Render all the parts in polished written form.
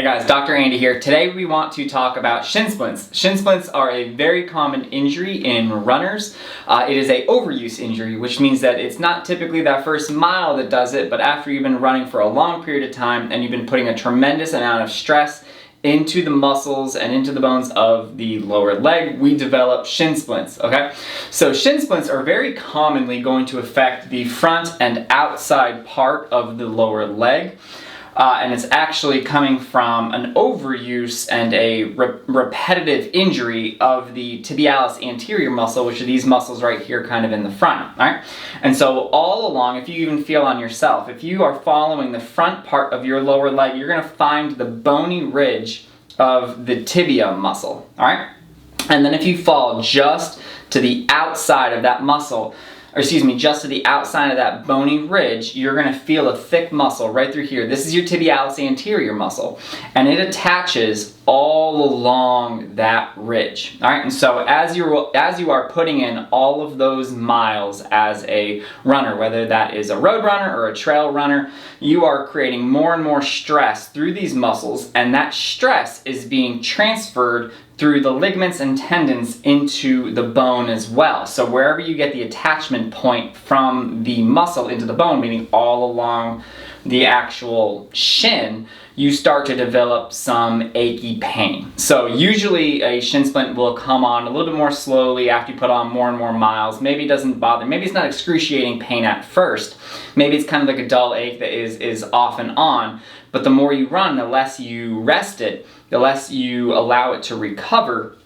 Hey guys, Dr. Andy here. Today we want to talk about shin splints. Shin splints are a very common injury in runners. It is an overuse injury, which means that it's not typically that first mile that does it, but after you've been running for a long period of time and you've been putting a tremendous amount of stress into the muscles and into the bones of the lower leg, we develop shin splints, okay? So shin splints are very commonly going to affect the front and outside part of the lower leg. And it's actually coming from an overuse and a repetitive injury of the tibialis anterior muscle, which are these muscles right here kind of in the front, all right? And so all along, if you even feel on yourself, if you are following the front part of your lower leg, you're gonna find the bony ridge of the tibia muscle, all right? And then if you fall just to the outside of that muscle, just to the outside of that bony ridge, you're gonna feel a thick muscle right through here. This is your tibialis anterior muscle, and it attaches all along that ridge. All right, and so as you are putting in all of those miles as a runner, whether that is a road runner or a trail runner, you are creating more and more stress through these muscles, and that stress is being transferred through the ligaments and tendons into the bone as well. So wherever you get the attachment point from the muscle into the bone, meaning all along the actual shin, you start to develop some achy pain. So usually a shin splint will come on a little bit more slowly after you put on more and more miles. Maybe it doesn't bother, maybe it's not excruciating pain at first. Maybe it's kind of like a dull ache that is off and on, but the more you run, the less you rest it, the less you allow it to recover,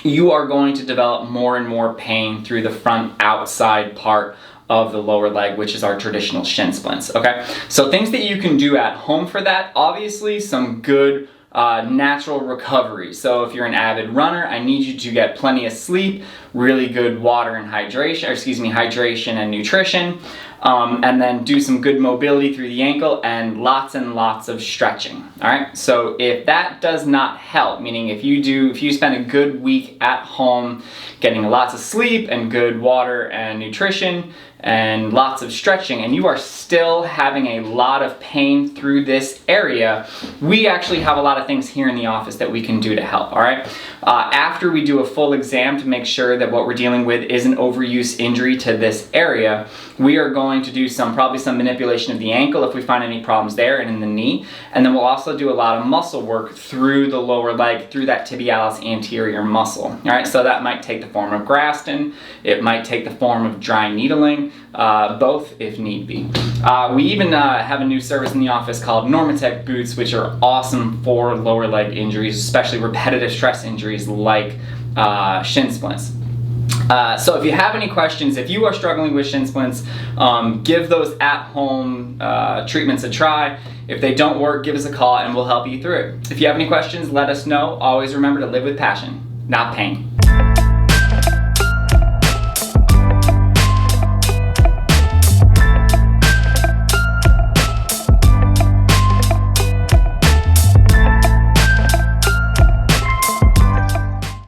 you are going to develop more and more pain through the front outside part of the lower leg, which is our traditional shin splints, okay? So things that you can do at home for that, obviously some good natural recovery. So if you're an avid runner, I need you to get plenty of sleep, really good water and hydration and nutrition, and then do some good mobility through the ankle and lots of stretching, all right? So if that does not help, meaning if you spend a good week at home getting lots of sleep and good water and nutrition and lots of stretching, and you are still having a lot of pain through this area, we actually have a lot of things here in the office that we can do to help, all right? After we do a full exam to make sure that what we're dealing with is an overuse injury to this area, we are going to do probably some manipulation of the ankle if we find any problems there and in the knee, and then we'll also do a lot of muscle work through the lower leg, through that tibialis anterior muscle, all right? So that might take the form of Graston, it might take the form of dry needling, both if need be. We even have a new service in the office called Normatec boots, which are awesome for lower leg injuries, especially repetitive stress injuries like shin splints. So if you have any questions, if you are struggling with shin splints, give those at-home treatments a try. If they don't work, give us a call and we'll help you through it. If you have any questions, let us know. Always remember to live with passion, not pain.